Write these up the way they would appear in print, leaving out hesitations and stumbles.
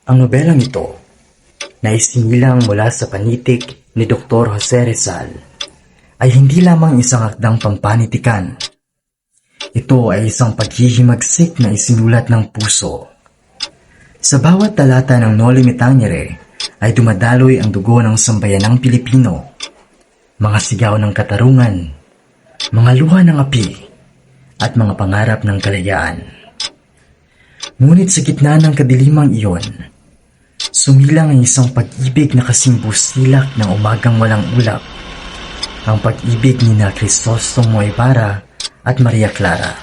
Ang nobelang ito, na isinilang mula sa panitik ni Dr. Jose Rizal, ay hindi lamang isang akdang pampanitikan. Ito ay isang paghihimagsik na isinulat ng puso. Sa bawat talata ng Noli Me Tangere ay dumadaloy ang dugo ng sambayanang Pilipino, mga sigaw ng katarungan, mga luha ng api, at mga pangarap ng kalayaan. Ngunit sa gitna ng kadilimang iyon, sumilang ang isang pag-ibig na kasing busilak ng umagang walang ulap, ang pag-ibig ni na Crisostomo Ibarra at Maria Clara.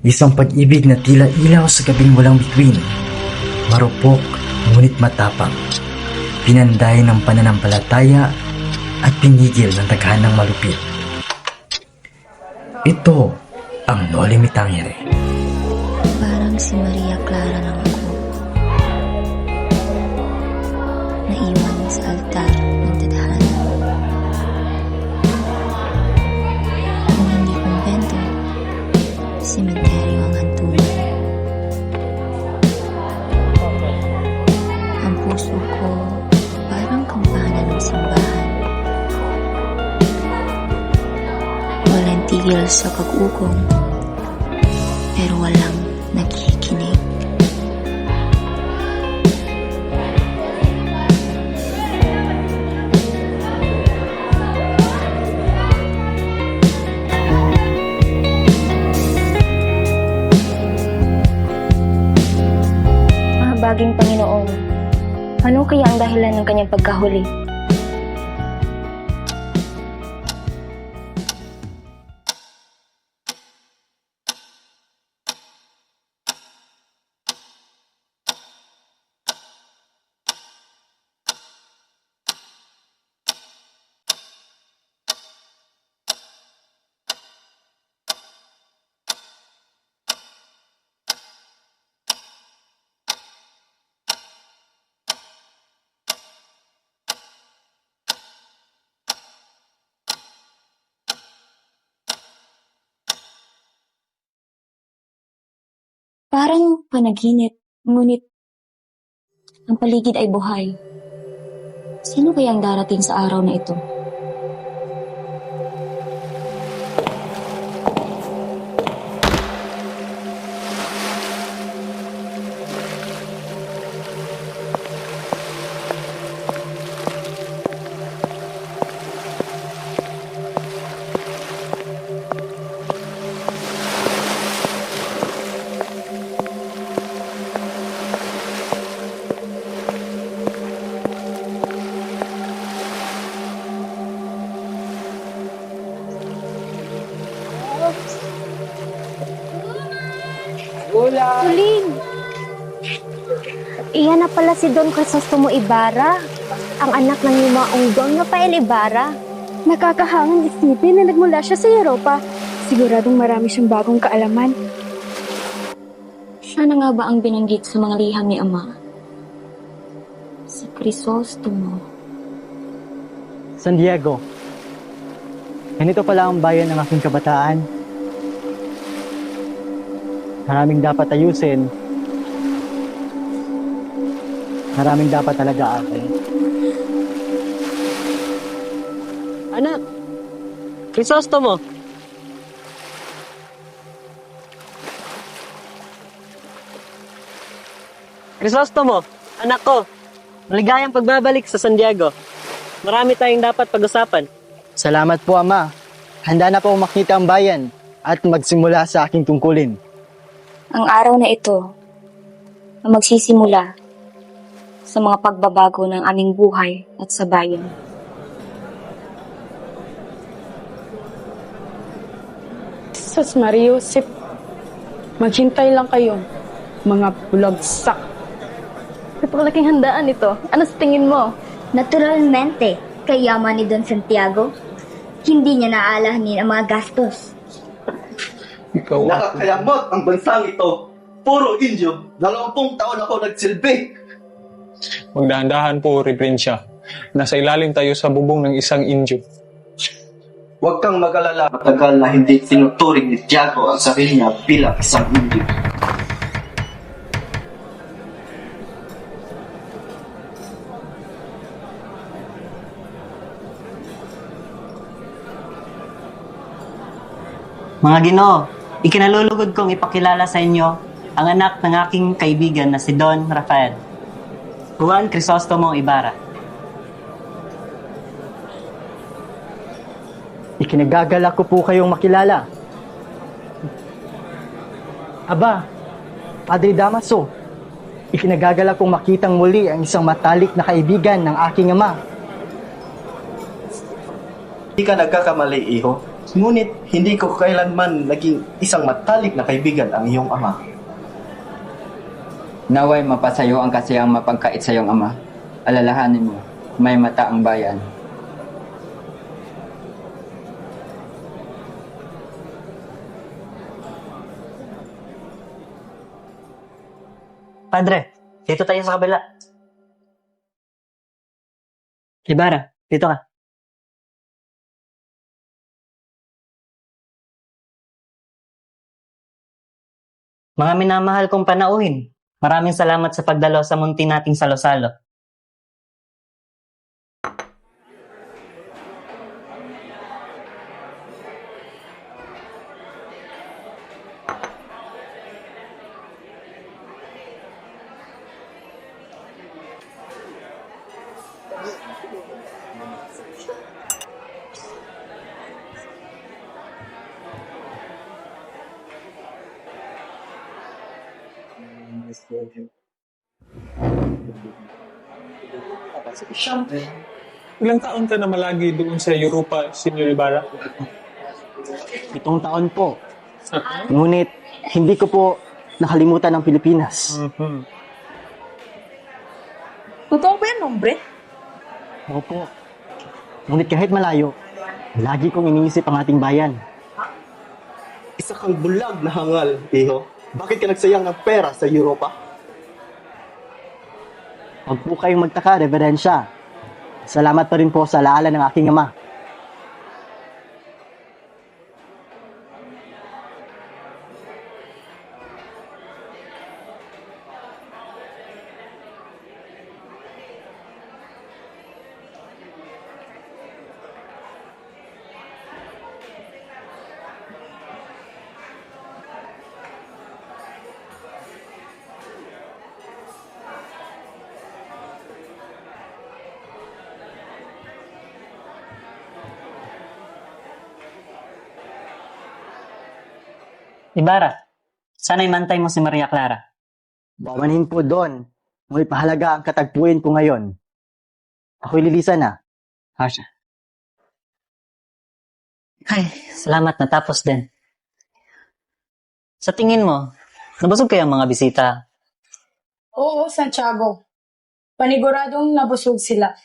Isang pag-ibig na tila ilaw sa gabing walang bituin, marupok ngunit matapang, pinanday ng pananampalataya at pinigil ng taghanang malupit. Ito ang Noli Me Tangere. Parang si Maria Clara lang ako. Naiwan sa altar ng tadhana. Kung hindi kumbento, sementeryo ang hantungan. Ang puso ko parang kampana ng simbahan. Walang tigil sa pag-ugong, pero walang nakikinig. Mahabaging Panginoon, ano kaya ang dahilan ng kanyang pagkahuli? Parang panaginip, ngunit ang paligid ay buhay. Sino kaya ang darating sa araw na ito? Tuling! Iyan na pala si Don Crisostomo Ibarra, ang anak ng yumaong Don Rafael Ibarra. Nakakahangang isipin na nagmula siya sa Europa. Siguradong marami siyang bagong kaalaman. Siya na nga ba ang binanggit sa mga liham ni Ama? Si Crisostomo. San Diego. Ganito pala ang bayan ng aking kabataan. Maraming dapat ayusin. Maraming dapat talaga akin. Anak! Crisostomo! Crisostomo! Anak ko! Maligayang pagbabalik sa San Diego. Marami tayong dapat pag-usapan. Salamat po, Ama. Handa na po makita ang bayan at magsimula sa aking tungkulin. Ang araw na ito ang magsisimula sa mga pagbabago ng aming buhay at sa bayan. Sus Mariusip, maghintay lang kayo, mga bulagsak. Napakalaking handaan ito. Ano sa tingin mo? Naturalmente, kayaman ni Don Santiago, hindi niya naalahanin ang mga gastos. Nakakayamot ang bansang ito. Puro Indio. 20 taon ako nagsilbi. Magdahan-dahan po, Reverensya. Nasa ilalim tayo sa bubong ng isang Indio. Huwag kang mag-alala. Matagal na hindi tinuturing ni Tiago ang sarili niya bilang isang Indio. Mga Ginoo, ikinalulugod kong ipakilala sa inyo ang anak ng aking kaibigan na si Don Rafael, Juan Crisostomo Ibarra. Ikinagagalak ko po kayong makilala. Aba, Padre Damaso, ikinagagalak kong makitang muli ang isang matalik na kaibigan ng aking ama. Hindi ka nagkakamali, iho. Ngunit hindi ko kailanman naging isang matalik na kaibigan ang iyong ama. Naway mapasayo ang kasiyang mapagkait sa iyong ama. Alalahanin mo, may mata ang bayan. Padre, dito tayo sa kabila. Ibarra, dito ka. Mga minamahal kong panauhin, maraming salamat sa pagdalo sa munti nating salo-salo. Ilang taon ka na malagi doon sa Europa, Senyor Ibarra? 7 taon po. Ngunit hindi ko po nakalimutan ang Pilipinas. Totoo ba yan, hombre? Opo. Ngunit kahit malayo, lagi kong iniisip ang ating bayan. Isa kang bulag na hangal, iho. Bakit ka nagsayang ng pera sa Europa? Huwag po kayong magtaka, Reverensya. Salamat pa rin po sa alaala ng aking ama. Ibarra, sana'y mantay mo si Maria Clara. Bawanin po doon. Ngunit pahalaga ang katagpuin ko ngayon. Ako'y lilisan na. Harsha. Ay, salamat, natapos din. Sa tingin mo, nabusog kaya ang mga bisita? Oo, Santiago. Paniguradong nabusog sila.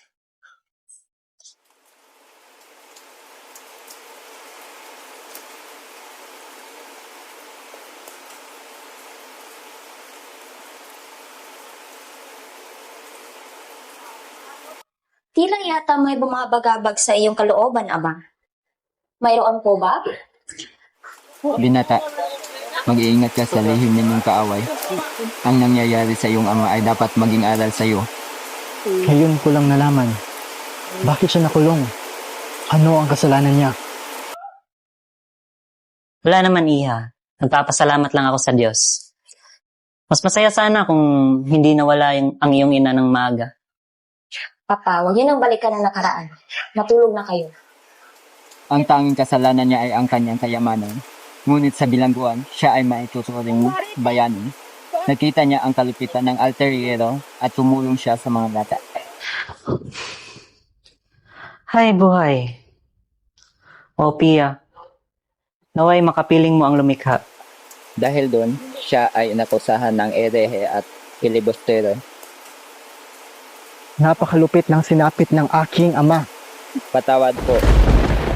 Tila yata may bumabagabag sa iyong kalooban, Ama. Mayroon po ba? Binata, mag-iingat ka sa lihim ninyong kaaway. Ang nangyayari sa iyong ama ay dapat maging aral sa iyo. Ngayon ko lang nalaman. Bakit siya nakulong? Ano ang kasalanan niya? Wala naman, Iha. Nagpapasalamat lang ako sa Diyos. Mas masaya sana kung hindi nawala ang iyong ina ng maaga. Papa, huwag yun ang balikan ng nakaraan. Matulog na kayo. Ang tanging kasalanan niya ay ang kanyang kayamanan. Ngunit sa bilangguan, siya ay maituturing bayani. Nakita niya ang kalupitan ng alteriero at tumulong siya sa mga bata. Hay buhay. O Pia, naway makapiling mo ang lumikha. Dahil doon, siya ay nakusahan ng erehe at filibustero. Napakalupit ng sinapit ng aking ama. Patawad po.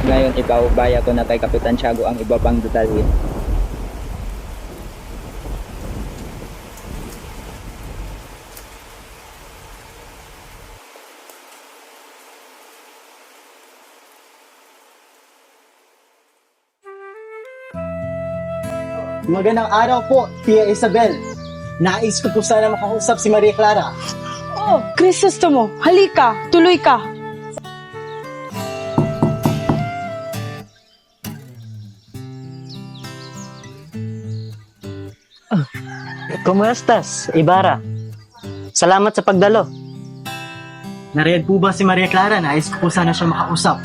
Ngayon ipaubaya ko na kay Kapitan Tiago ang iba pang detalye. Magandang araw po, Tia Isabel. Nais ko po sana makausap si Maria Clara. Oh, Crisostomo, halika, tuloy ka. Kumuestas, Ibarra? Salamat sa pagdalo. Nariyan po ba si Maria Clara? Nais ko po sana siya makausap.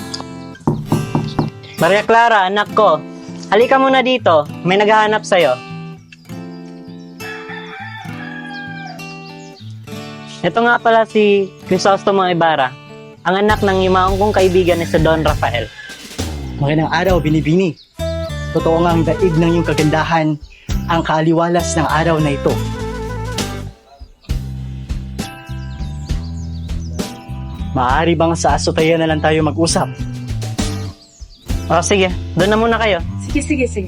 Maria Clara, anak ko. Halika muna dito. May naghahanap sa'yo. Ito nga pala si Crisostomo Ibarra, ang anak ng yumaong kong kaibigan ni si Don Rafael. Magandang araw, Binibini. Totoo nga ang daig ng iyong kagandahan, ang kaaliwalas ng araw na ito. Maaari bang sa asutayan na lang tayo mag-usap? O sige, doon na muna kayo. Sige.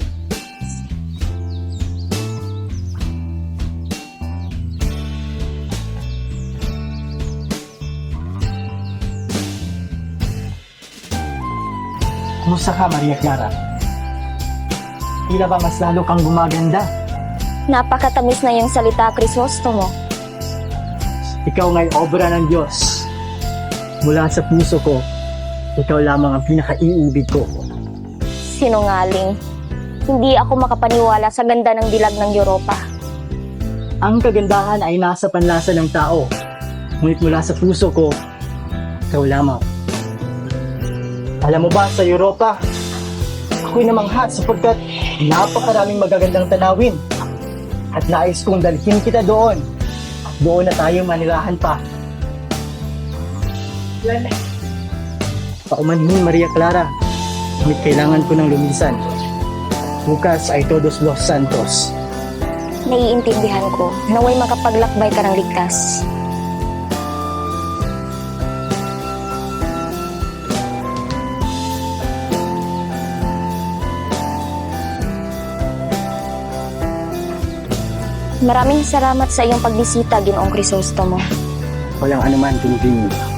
Kumusta ka, Maria Clara? Tila ba mas lalo kang gumaganda? Napakatamis na yung salita, Crisostomo. Ikaw nga'y obra ng Diyos. Mula sa puso ko, ikaw lamang ang pinakaiibig ko. Sinungaling. Hindi ako makapaniwala sa ganda ng dilag ng Europa. Ang kagandahan ay nasa panlasa ng tao. Ngunit mula sa puso ko, ikaw lamang. Alam mo ba, sa Europa, ako'y namangha sapagkat napakaraming magagandang tanawin. At nais kong dalhin kita doon. At doon na tayo manirahan pa. Paumanhin, Maria Clara. Ngunit kailangan ko ng lumisan. Bukas ay Todos los Santos. Naiintindihan ko. Naway makapaglakbay ka ng ligtas. Maraming salamat sa iyong pagbisita, Ginoong Crisostomo. Walang anuman, Binibini.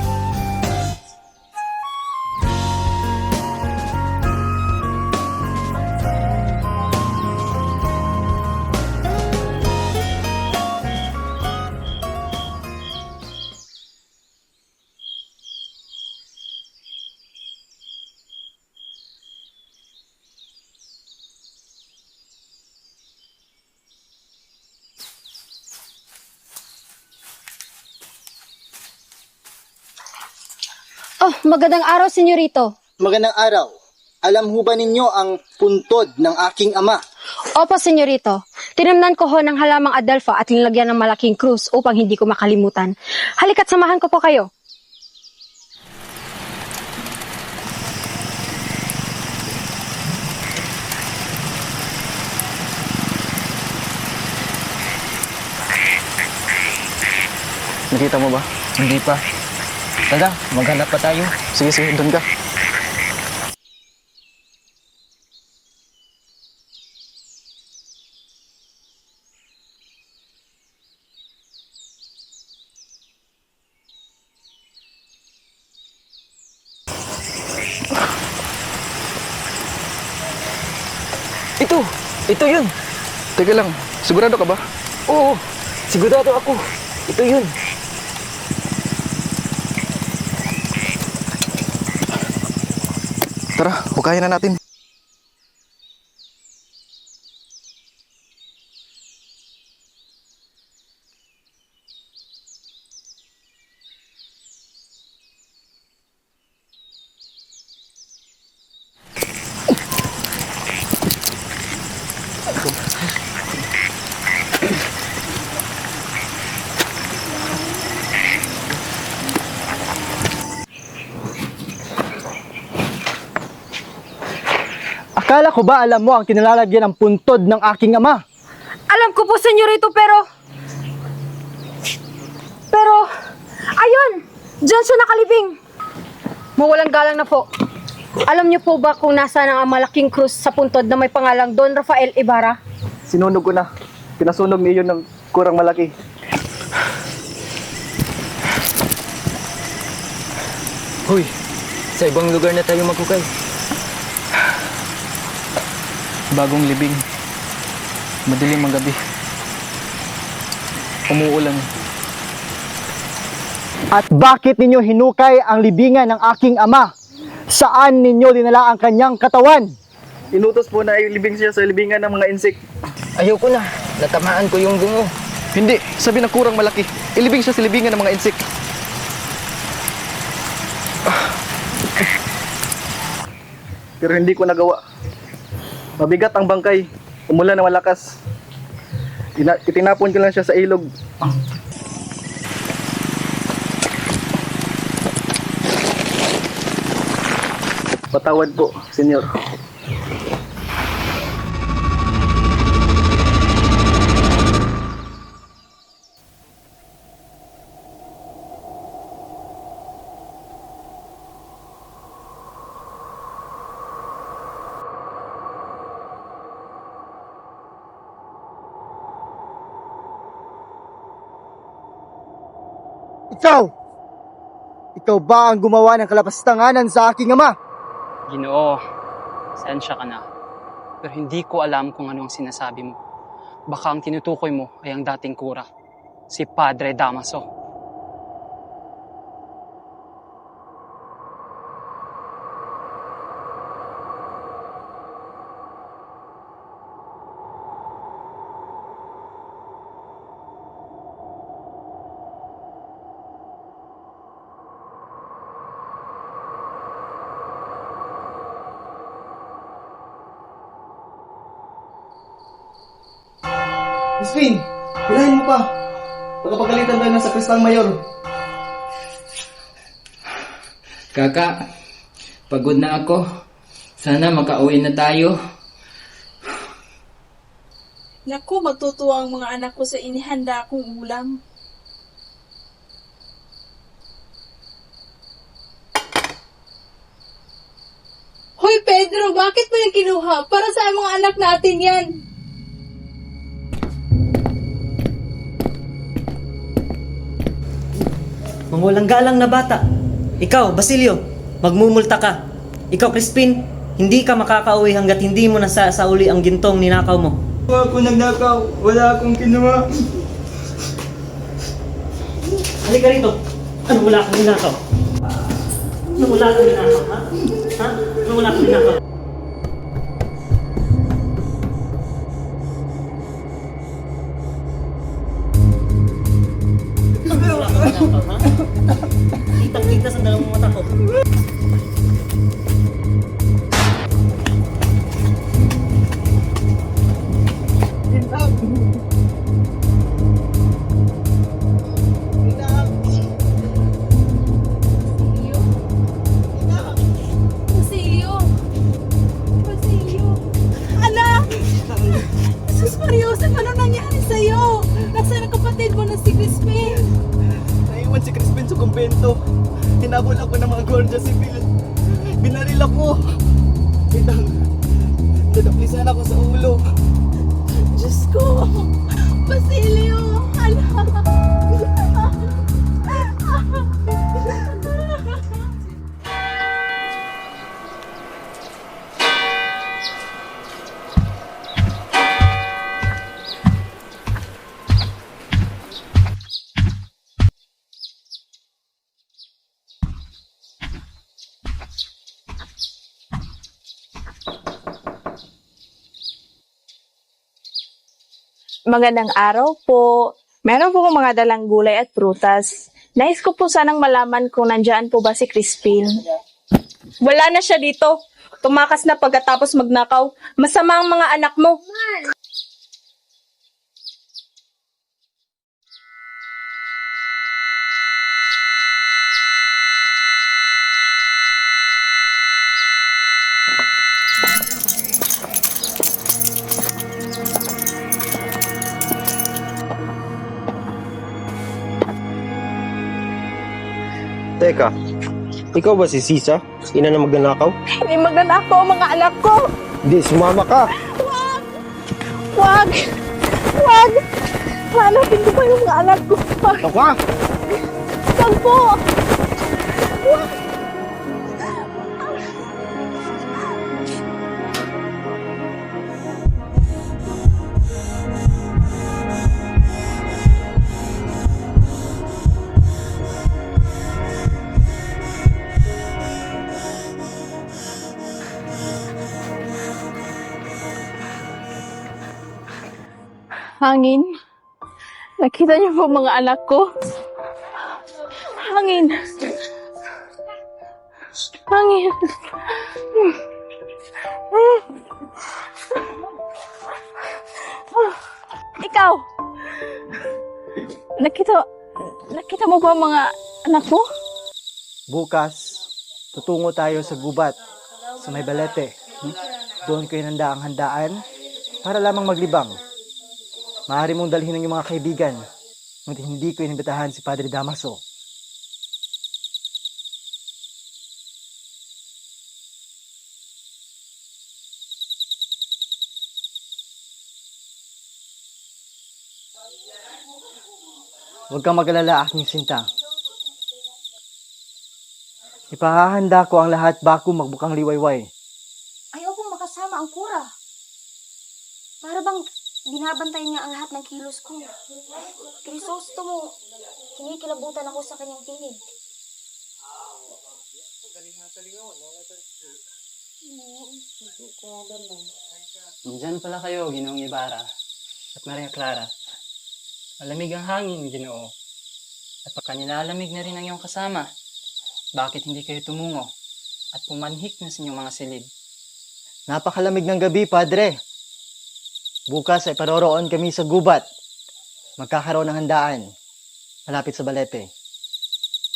Oh, magandang araw, senyorito. Magandang araw. Alam ho ba ninyo ang puntod ng aking ama? Opo, senyorito. Tinamnan ko ho ng halamang Adelpha at linagyan ng malaking krus upang hindi ko makalimutan. Halika't samahan ko po kayo. Nakita mo ba? Hindi pa. Tara, maghanap pa tayo. Sige, doon ka. Ito yun. Teka lang, sigurado ka ba? Oo, sigurado ako. Ito yun. Tara, hukayin na natin. Akala ko ba alam mo ang kinalalagyan ng puntod ng aking ama? Alam ko po, senyorito, pero... ayun! Diyan siya nakalibing. Mawalang galang na po. Alam niyo po ba kung nasaan ang malaking krus sa puntod na may pangalang Don Rafael Ibarra? Sinunog ko na. Pinasunog niyo ng kurang malaki. Hoy, sa ibang lugar na tayo maghukay. Bagong libing. Madilim ang gabi. Umuulan. At bakit ninyo hinukay ang libingan ng aking ama? Saan ninyo dinala ang kanyang katawan? Inutos po na ilibing siya sa libingan ng mga insek. Ayoko na. Natamaan ko yung bungo. Hindi, sabi ng kurang malaki. Ilibing siya sa libingan ng mga insik. Pero hindi ko nagawa. Mabigat ang bangkay. Umulan na malakas. Itinapon ko lang siya sa ilog. Patawad po, senyor. Ikaw! Ikaw ba ang gumawa ng kalapastanganan sa aking ama? Ginoo, sensya ka na. Pero hindi ko alam kung ano ang sinasabi mo. Baka ang tinutukoy mo ay ang dating kura, si Padre Damaso. Crispin, hilahin mo pa. Pagkapagalitan tayo ng sakristang mayor. Kaka, pagod na ako. Sana makauwi na tayo. Naku, matutuwa ang mga anak ko sa inihanda kong ulam. Hoy Pedro, bakit mo yung kinuha? Para sa mga anak natin yan. Mangulang galang na bata. Ikaw, Basilio, magmumulta ka. Ikaw, Crispin, hindi ka makakauwi hanggat hindi mo nasasauli ang gintong ninakaw mo. Wala ako nagnakaw. Wala akong kinuha. Halika rito. Ano wala kang ninakaw? Ano wala kang ninakaw, ha? Ha? Ano wala kang ninakaw? Ano wala kang ninakaw, ha? Kitang-kita sa dalawang mata ko. Basilio! Basilio! Anak! Jesus Mariosep, ano nangyari sa'yo? Nasaan ang kapatid mo na si Crispin? Naiwan si Crispin sa kumbento. Hinabol ako ng mga Guardia Civil. Binaril ako. Nadaplisan ako sa ulo. Diyos ko! Basilio! Anak! Magandang araw po. Meron po akong mga dalang gulay at prutas. Nais ko po sanang malaman kung nandyan po ba si Crispin. Wala na siya dito. Tumakas na pagkatapos magnakaw. Masama ang mga anak mo. Teka, ikaw ba si Sisa? Ina na magnanakaw? Hindi magnanakaw ang mga anak ko. Hindi, sumama ka! Wag! Wag! Hanapin ko pa yung mga anak ko. Ito ka! Wag po! Wag! Hangin, Nakita niyo po mga anak ko? Hangin. Hangin. Ikaw! Nakita mo ba mga anak mo? Bukas, tutungo tayo sa gubat, sa may balete. Doon ko inanda ang handaan para lamang maglibang. Maaari mong dalhin ng iyong mga kaibigan, ngunit hindi ko inibitahan si Padre Damaso. Huwag kang mag-alala, aking sinta. Ipahahanda ko ang lahat bago magbukang liwayway. Ayaw kong makasama ang kura. Para bang binabantayan niya ang lahat ng kilos ko. Crisostomo, kinikilabutan ako sa kanyang tinig. Nandyan pala kayo, Ginoong Ibarra at Maria Clara. Malamig ang hangin, Ginoo. At pagka nilalamig na rin ang iyong kasama, bakit hindi kayo tumungo at pumanhik na sa inyong mga silid? Napakalamig ng gabi, Padre. Bukas ay paroroon kami sa gubat. Magkakaroon ng handaan, malapit sa balete.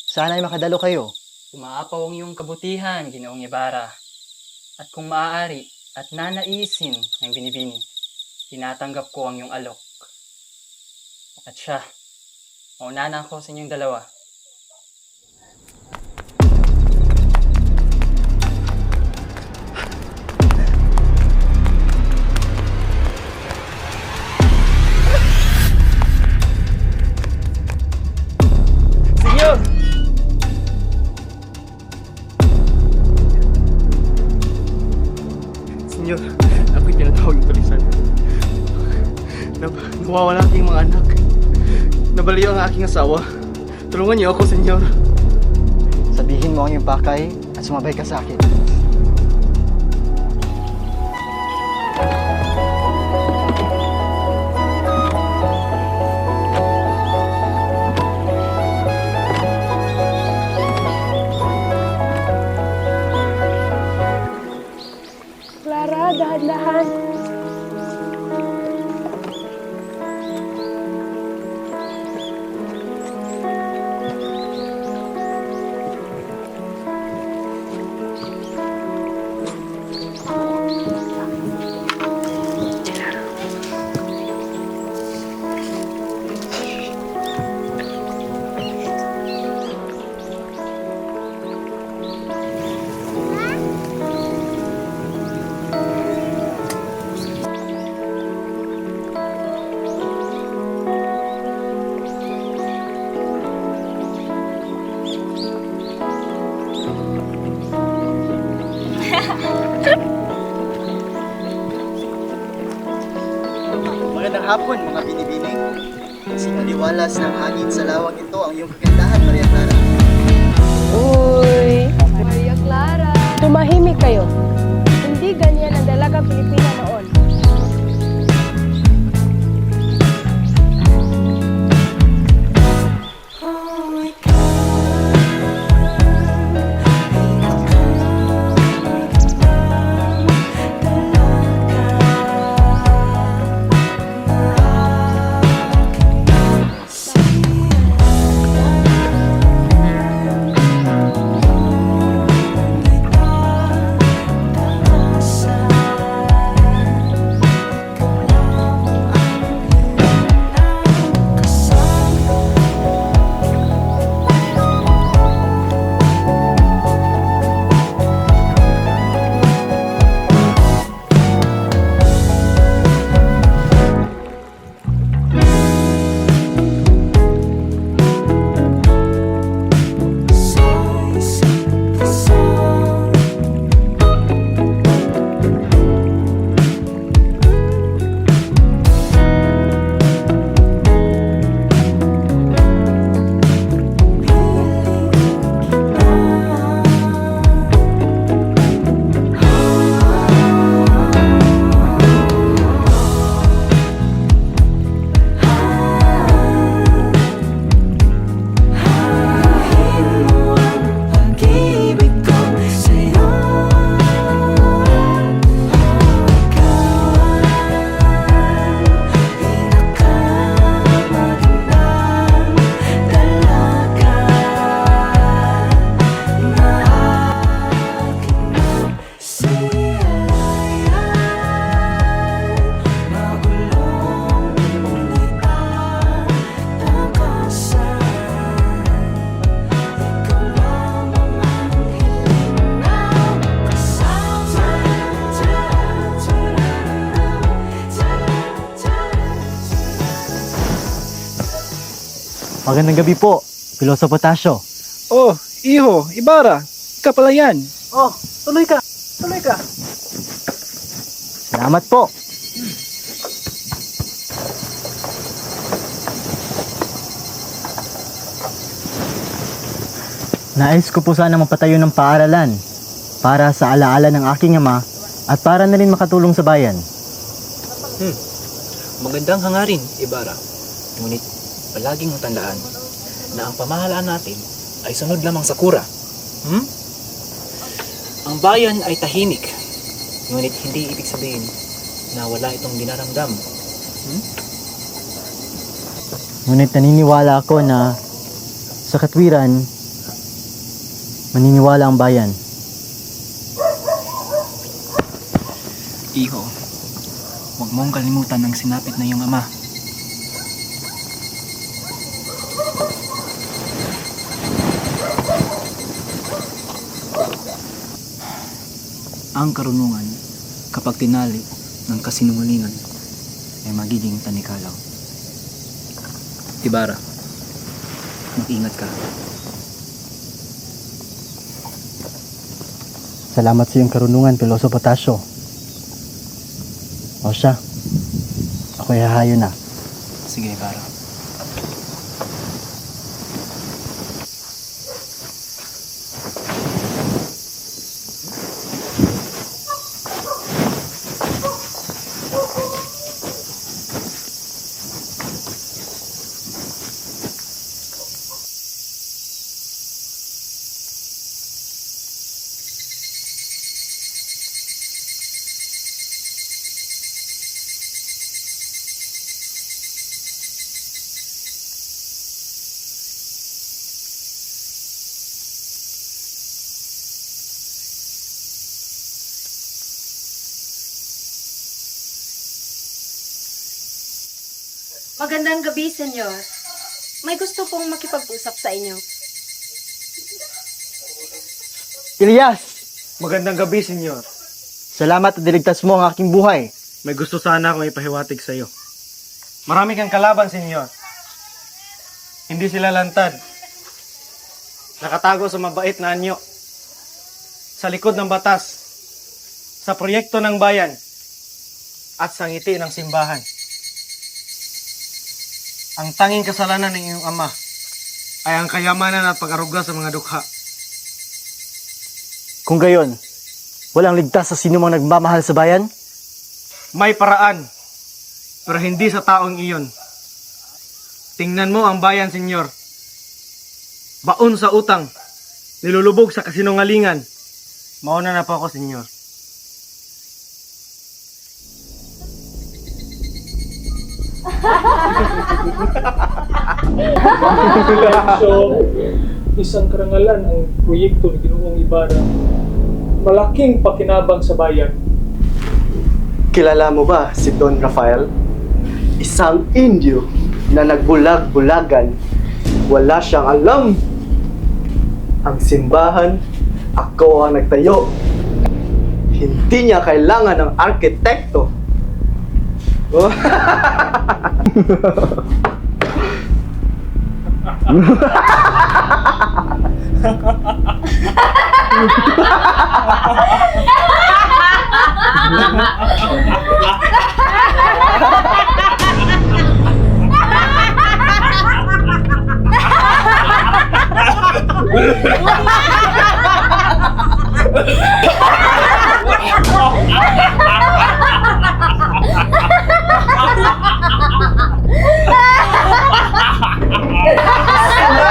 Sana ay makadalo kayo. Umaapaw ang iyong kabutihan, Ginoong Ibarra. At kung maaari at nanaisin ng binibini, tinatanggap ko ang iyong alok. At siya, mauna na ako sa inyong dalawa. Senyor! Senyor, ako'y tinatawag ng tulisan. Nawawala aking mga anak. Nabaliw ang aking asawa. Tulungan niyo ako, senyor. Sabihin mo ang iyong pakay at sumabay ka sa akin. Clara, dahan-dahan. Magandang hapon, mga binibining. Sinaliwalas ng hangin sa lawang ito ang iyong kagandahan, Maria Clara. Uy! Maria Clara! Tumahimik kayo. Hindi ganyan ang dalagang Pilipina noon. Magandang gabi po, Piloso Potasio. Oh, Iho, Ibarra. Ika pala yan. Oh, tuloy ka. Tuloy ka. Salamat po. Nais ko po sana mapatayo ng paaralan para sa alaala ng aking ama at para na rin makatulong sa bayan. Magandang hangarin, Ibarra. Ngunit palaging mong tandaan na ang pamahalaan natin ay sunod lamang sa kura. Ang bayan ay tahimik, ngunit hindi ibig sabihin na wala itong dinaramdam. Ngunit naniniwala ako na sa katwiran, maniniwala ang bayan. Iho, huwag mong kalimutan ang sinapit na iyong ama. Ang karunungan, kapag tinali ng kasinungalingan, ay magiging tanikalaw. Ibarra, mag-ingat ka. Salamat sa iyong karunungan, Piloso Potasio. O siya, ako'y hahayo na. Sige, Ibarra. Magandang gabi, senyor. May gusto pong makipag-usap sa inyo. Ilyas! Magandang gabi, senyor. Salamat at diligtas mo ang aking buhay. May gusto sana akong ipahiwatig sa iyo. Marami kang kalaban, senyor. Hindi sila lantad. Nakatago sa mabait na anyo. Sa likod ng batas. Sa proyekto ng bayan. At sa ngiti ng simbahan. Ang tanging kasalanan ng iyong ama ay ang kayamanan at pag-aruga sa mga dukha. Kung gayon, walang ligtas sa sinumang nagmamahal sa bayan? May paraan, pero hindi sa taong iyon. Tingnan mo ang bayan, senyor. Baon sa utang, nilulubog sa kasinungalingan. Mauna na po ako, senyor. So, isang karangalan ang proyekto ni Ginoong Ibarra. Malaking pakinabang sa bayan. Kilala mo ba si Don Rafael? Isang Indio na nagbulag-bulagan. Wala siyang alam. Ang simbahan, ako ang nagtayo. Hindi niya kailangan ng arkitekto. Oh.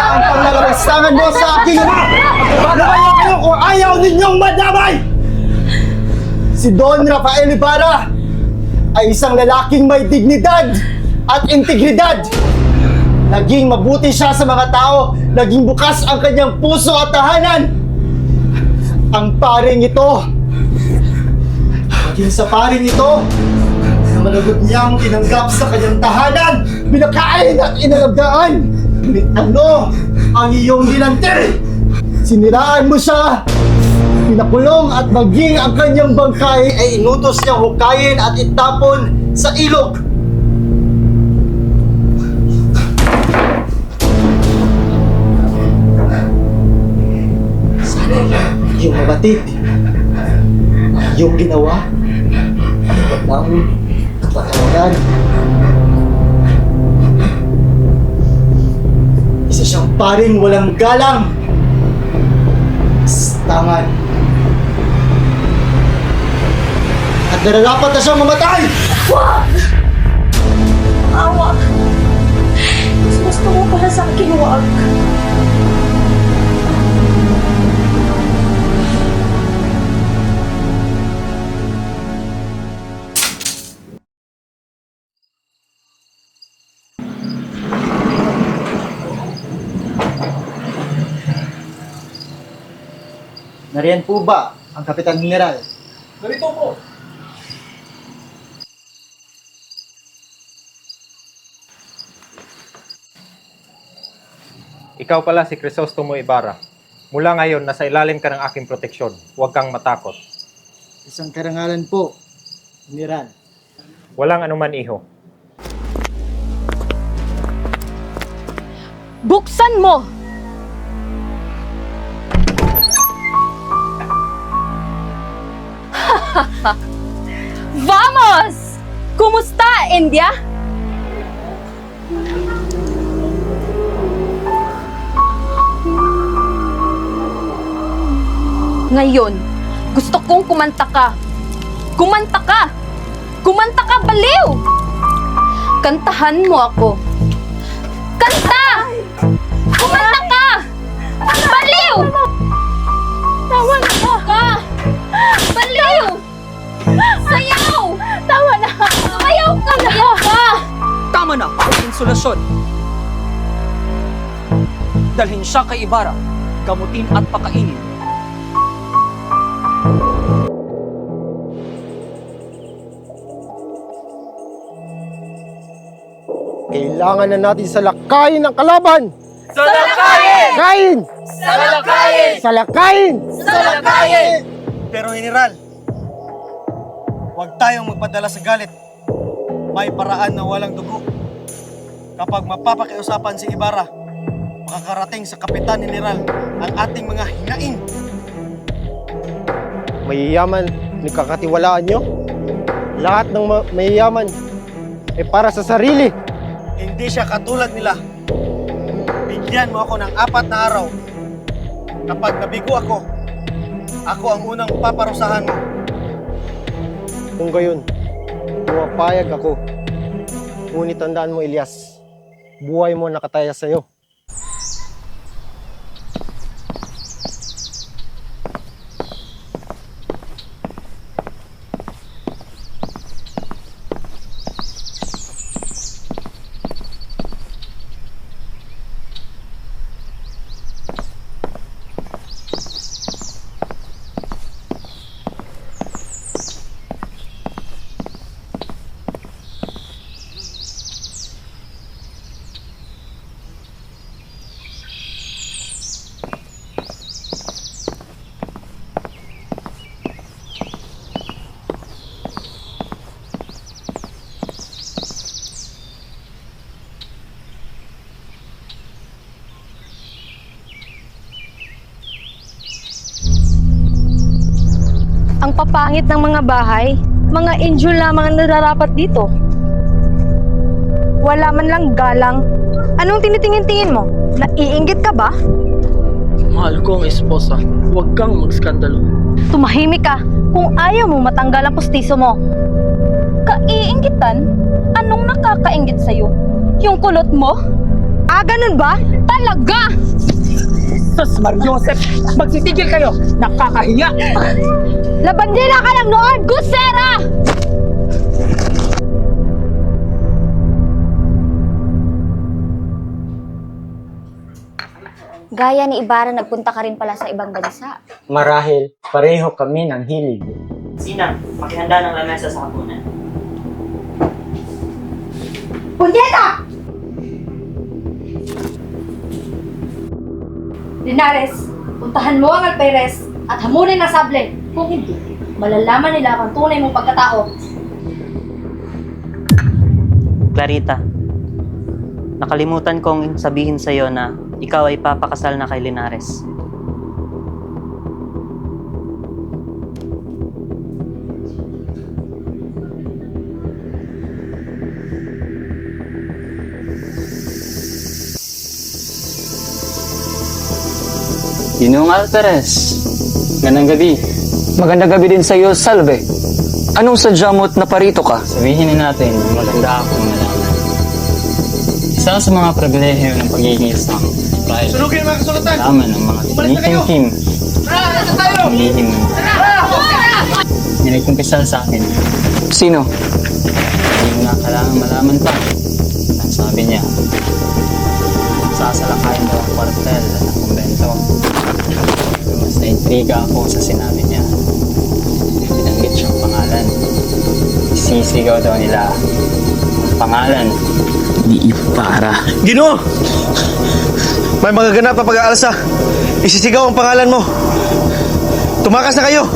Ang panlalabastangan mo sa aking ama! Lumayo kayo kung ayaw ninyong madamay! Si Don Rafael Ibarra ay isang lalaking may dignidad at integridad. Naging mabuti siya sa mga tao, naging bukas ang kanyang puso at tahanan. Ang paring ito, maging sa paring ito, na managot niyang tinanggap sa kanyang tahanan, binakain at inalagdaan. Ngunit ano ang iyong ginanti? Siniraan mo siya, pinakulong at maging ang kanyang bangkay ay inutos niyang hukayin at itapon sa ilog. iyong mabatid. Ang iyong ginawa, walang kapatawaran. Isa siyang paring walang galang. Tangan. At nararapat na siyang mamatay! Wag! Awa! Mas gusto mo pala sa akin, wag. Nariyan po ba ang Kapitan General? Narito po. Ikaw pala si Crisostomo Ibarra. Mula ngayon, nasa ilalim ka ng aking proteksyon. Huwag kang matakot. Isang karangalan po, General. Walang anuman, iho. Buksan mo! Vamos! Kumusta, India? Ngayon, gusto kong kumanta ka. Kumanta ka! Kumanta ka, baliw! Kantahan mo ako. Kanta! Kumanta ka! Baliw! Tawa na ka! Baliw! Sayaw! Tawa na! Sayaw ka na! Sayaw ka! Tama na ang insulasyon. Dalhin siya kay Ibarra, gamutin at pakainin. Kailangan na natin salakayin ang kalaban! Salakayin! Kain! Salakayin! Salakayin! Salakayin! Pero General, huwag tayong magpadala sa galit. May paraan na walang dugo. Kapag mapapakiusapan si Ibarra, makakarating sa Kapitan General ang ating mga hinaing. Mayayaman, nagkakatiwalaan nyo? Lahat ng mayayaman ay para sa sarili. Hindi siya katulad nila. Bigyan mo ako ng 4 na araw. Kapag nabigo ako ang unang paparusahan mo. Kung gayon, pumapayag ako. Ngunit tandaan mo, Elias, buhay mo nakataya sa'yo. Ang papangit ng mga bahay, mga angel lamang ang nararapat dito. Wala man lang galang. Anong tinitingin-tingin mo? Naiinggit ka ba? Mahal ko ang esposa. Huwag kang magskandalo. Tumahimik ka kung ayaw mo matanggal ang pustiso mo. Kaiinggitan? Anong nakakainggit sa'yo? Yung kulot mo? Ah, ganun ba? Talaga! Sus, Mariosep! Magsitigil kayo! Nakakahiya! Labandera ka lang noon! Gusera! Gaya ni Ibarra, nagpunta ka rin pala sa ibang bansa. Marahil, pareho kami ng hilig. Sina, pakihanda ng lamesa sa hapunan. Punyeta! Linares, puntahan mo ang Alperes at hamunin na sable. Kung hindi, malalaman nila ang tunay mong pagkatao. Clarita, nakalimutan kong sabihin sa'yo na ikaw ay papakasal na kay Linares. Ginoong Alperes, ganang gabi. Magandang gabi din sa iyo, Salve. Anong sadya mo't naparito ka? Sabihin na natin, maganda akong nalaman. Isa sa mga pribilehiyo ng pagiging isang private. Sunugin mga kasulatan! Nalaman ng mga tinikim-kim. Lihim ng may nagkumpisal sa akin. Sino? Hindi ko nga kailangan malaman pa. Ang sabi niya, sasalakayin daw ang kwartel at ang kumbento. Mas naintriga ako sa sinabi niya. Binanggit siyang pangalan. Isisigaw daw nila ang pangalan ni Ibarra. Ginoo! May mga ganap na pag-aalsa. Isisigaw ang pangalan mo. Tumakas na kayo!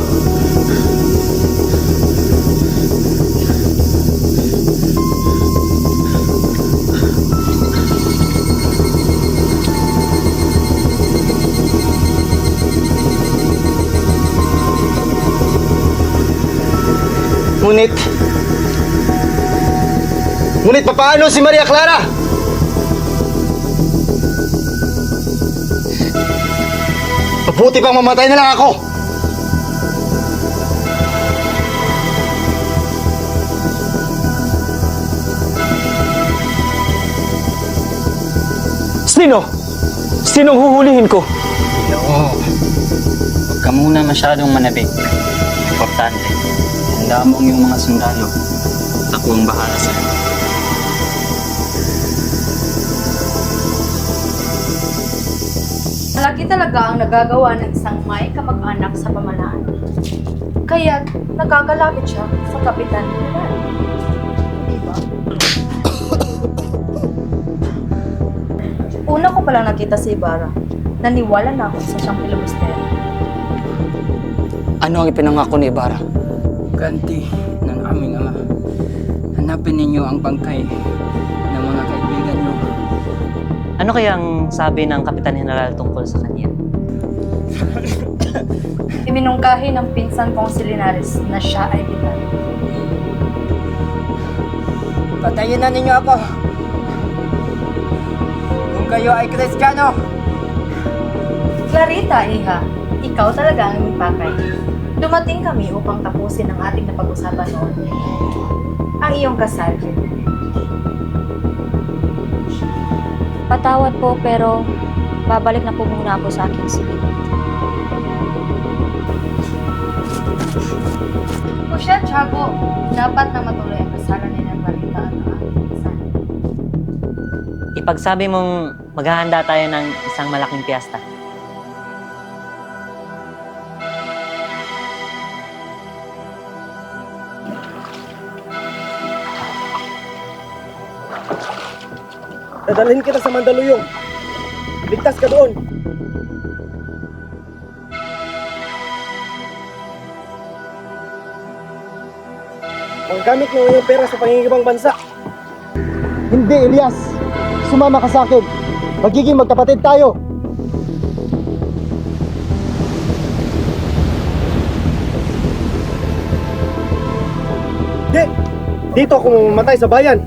Ngunit papaano si Maria Clara? Mabuti pang mamatay na lang ako. Sino? Sinong huhulihin ko? Oo. Huwag ka muna masyadong manabik. Importante. Handa mo ang iyong mga sundalo. Ako ang bahala sa'yo. Malaki talaga ang nagagawa ng isang may kamag-anak sa pamalaan. Kaya nagagalapit siya sa Kapitan General. Di ba? Una ko palang nakita si Ibarra. Naniwala na ako sa siyang pilibustero. Ano ang ipinangako ni Ibarra? Ganti ng aming ama. Hanapin ninyo ang bangkay ng mga kaibigan nyo. Ano kayang sabi ng Kapitan General tungkol sa kanya? Iminungkahi ng pinsan kong si Linares na siya ay bitan. Patayin na ninyo ako! Kung kayo ay Kristiyano! Clarita, Iha, ikaw talaga ang aming pakay. Dumating kami upang tapusin ang ating napag-usapan noon. Ang iyong kasal. Patawad po pero babalik na po muna ako sa aking silid. O siya, Tiago, dapat na matuloy ang kasalan ni ng Marita at ang ating pinsan. Ipagsabi mong maghahanda tayo ng isang malaking piyesta. Dadalhin kita sa Mandaluyong. Ligtas ka doon. Panggamit mo yung pera sa pangingibang bansa. Hindi, Elias. Sumama ka sa akin. Magiging magkapatid tayo. Di! Dito ako mamamatay sa bayan.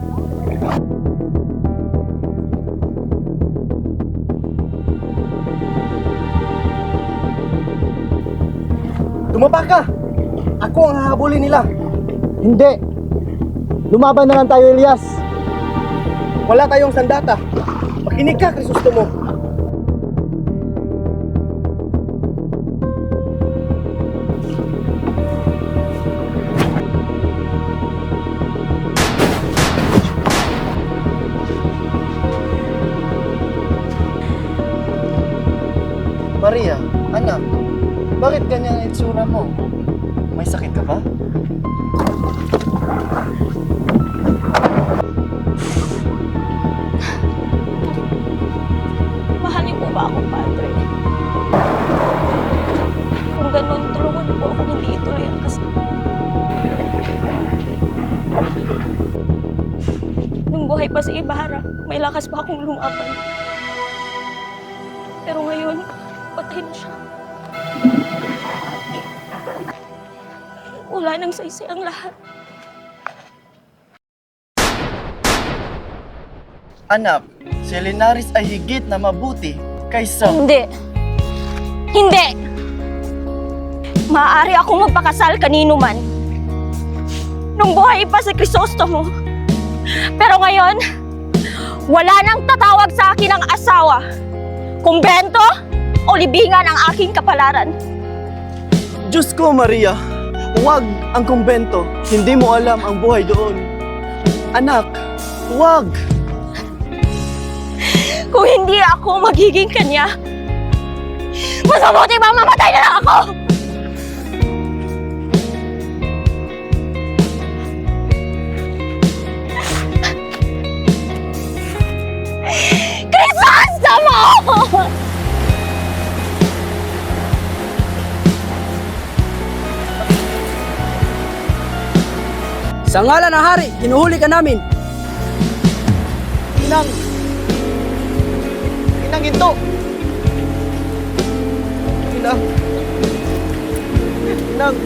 Tumapa ka! Ako ang hahabulin nila. Hindi. Lumaban na lang tayo, Elias. Wala tayong sandata. Makinig ka, Krisostomo. Maria, anak, bakit ganyan ang itsura mo? May sakit ka ba? Mahal niyo po ba ako, Padre? Kung ganun, tulungan niyo po ako hindi ituloy ang kasal. Nung buhay pa si Ibarra, may lakas pa akong lumaban. Pero ngayon, patay na siya. Wala nang saysay ang lahat. Anak, si Linares ay higit na mabuti kaysa... Hindi. Hindi! Maaari akong magpakasal kanino man. Nung buhay pa si Crisostomo. Pero ngayon, wala nang tatawag sa akin ang asawa. Kumbento o libingan ang aking kapalaran. Diyos ko, Maria, huwag ang kumbento. Hindi mo alam ang buhay doon. Anak, huwag! Kung hindi ako magiging kanya, mas mabuti bang mamatay na lang ako! Crisostomo! Sa ngalan ng hari, hinuhuli ka namin. Inang ito! Inang! Inang!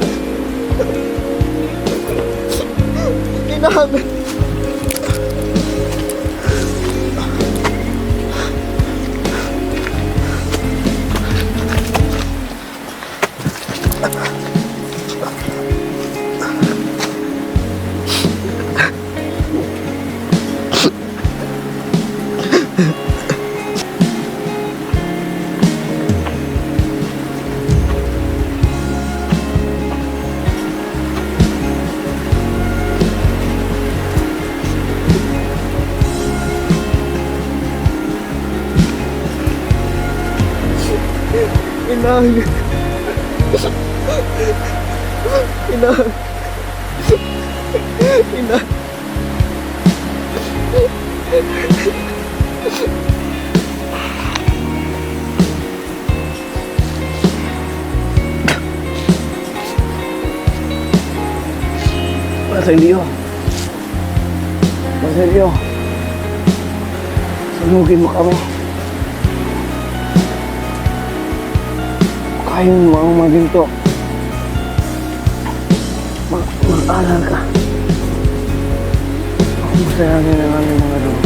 Basilio, sunugin mo kami. Kayong mga maginto. Mag-aral ka. Ako masayangin ang aming mga doon.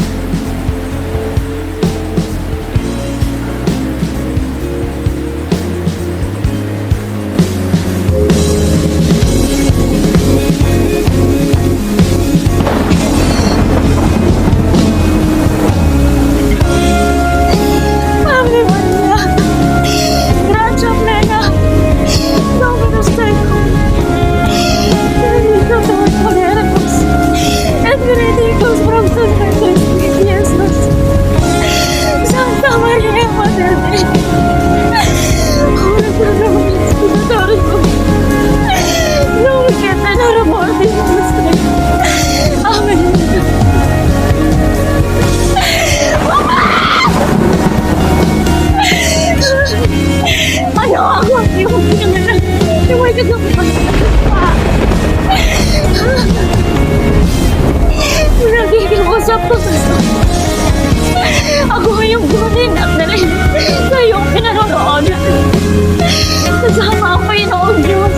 Ako ngayong gumaling at dalhin sa iyong pinanonood. Kasama ang Panginoong Diyos.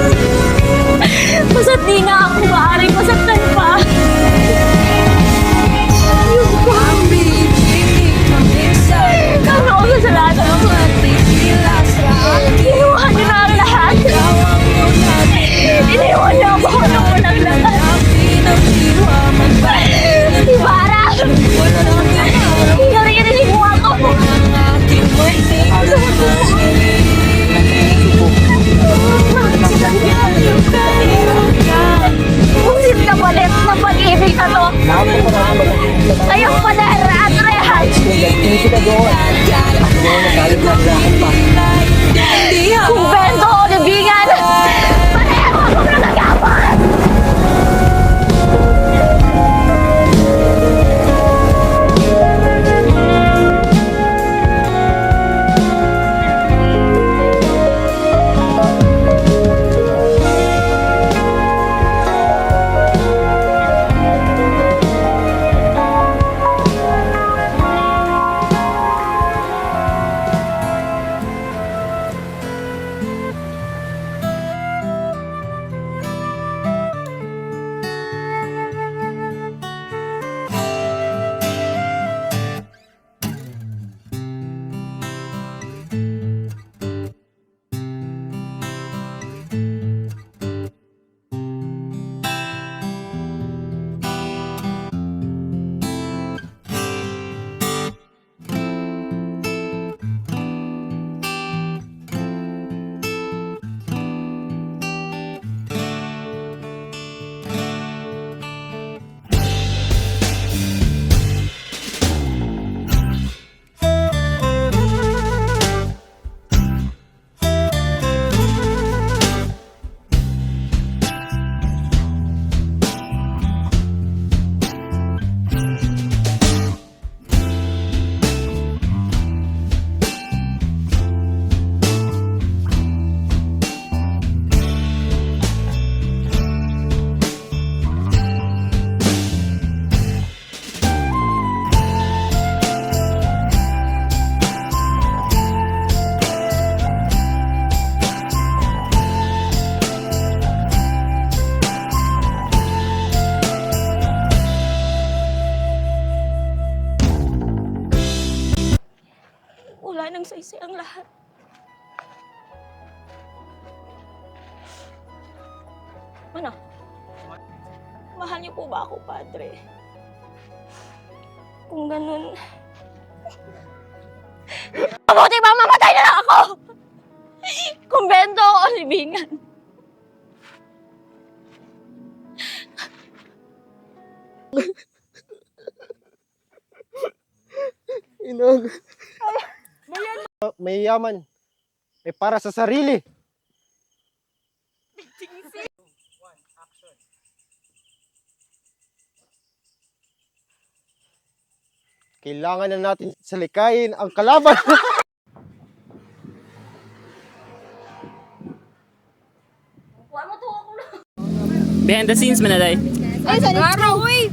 Basta't di nga ako maaaring masaktan pa. Yung pa. Kano ako sa lahat ng mga ginawa niyo na ang lahat. Ano? Mahal niyo po ba ako, Padre? Kung ganun... Mabuti ba mamatay na lang ako? Kumbento o libingan? Inong. May yaman. May para sa sarili. Kailangan na natin salikayin ang kalaban. Behind the scenes man na day. Ay, sa araw, uy!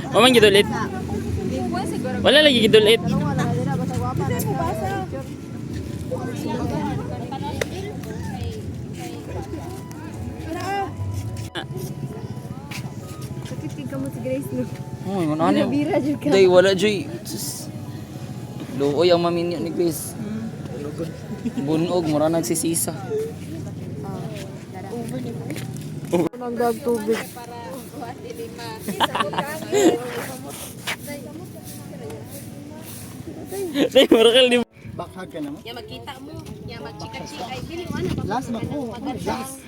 Mamang gidulit. Wala lagi gidulit. Oh, ano ano? Day wala joy. Luoy ang maminyo ni Grace. Bunog mura nagsisisa. Nagdag tubig. Day marakal di. Bakhag ka naman. Ya magkita mo. Ya magchika-chika. Ay, bili mo na. Last mo ko. Last.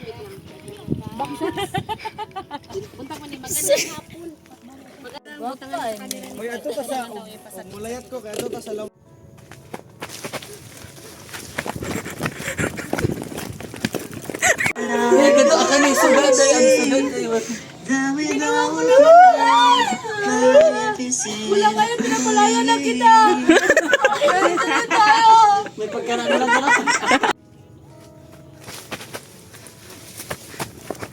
Punta mo ni magandang hapon. Magandang butangan sa kanila. Uy, ato ta sa mulayat ko kay ato ta sa law. May ganto ka ni sugad day ang sugad day. Wala kayo, pinapalayo na kita. Dito tayo. May pagkaraan lang dala.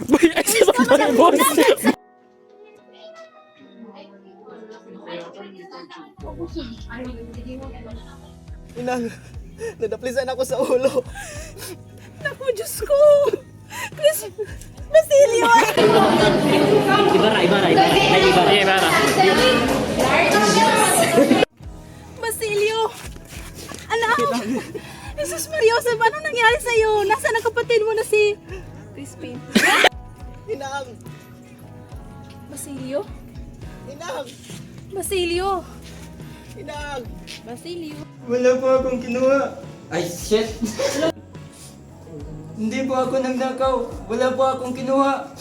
Boy, ay sa boss. Inang, nadaplisan ako sa ulo. Naku, Diyos ko. Chris, Basilio. Ibara. Basilio. Anak. Jesus Mariosa, anong nangyari sa'yo? Nasaan ang kapatid mo na si Crispin? Inang. Basilio? Inang. Basilio. Inang. Basilio. Wala po akong kinuha. Ay shit. Hindi po ako nagnakaw. Wala po akong kinuha.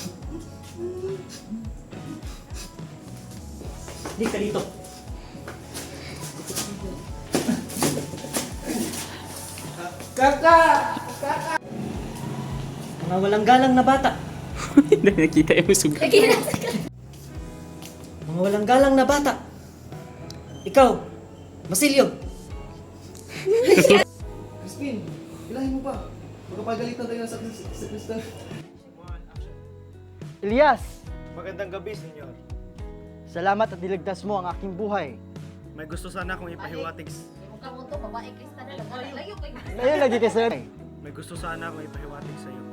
Di ka dito. Kaka! Mga walang galang na bata. Hindi nakita yung sugad. Mga walang galang na bata. Ikaw, Basilio. Crispin, ilahin mo pa. Magpapagalitan tayo sa Kristal. Elias! Magandang gabi, senyor. Salamat at niligtas mo ang aking buhay. May gusto sana akong ipahiwatig. Ngayon lagi kasi. May gusto sana akong ipahiwatig sa iyo.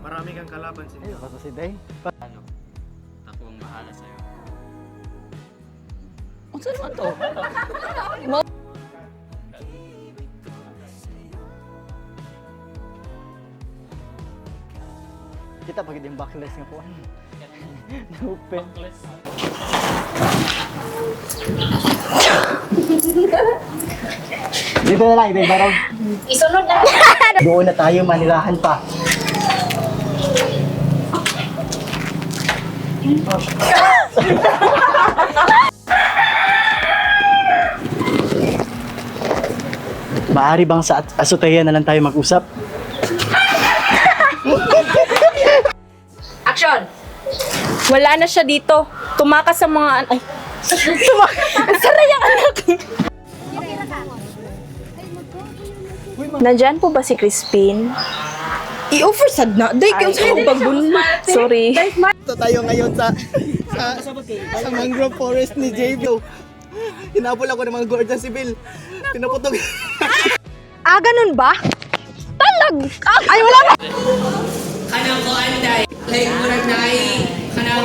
Marami kang kalaban, senyor. Basta si Day. Ano? Ako ang mahala sa iyo. Unsa naman to? Kita pag yung backless nga po. Open. Dito na lang, Day Barog. Isunod na. Doon na tayo, manilahan pa. Maaari bang sa asutayan na lang tayo mag-usap? Action! Wala na siya dito. Tumakas sa mga... Ay! Saray ang anak! Nandyan po ba si Crispin? I-offer sad na. Day, kayo sa'yo bagbunla. Sorry. Ito tayo ngayon sa mangrove forest ni JB. Hinabol ako ng mga Guardian Civil. Pinaputog. Ah, ganun ba? Talag! Ay, wala na! Kanang ko anday. Like murag na ay kanang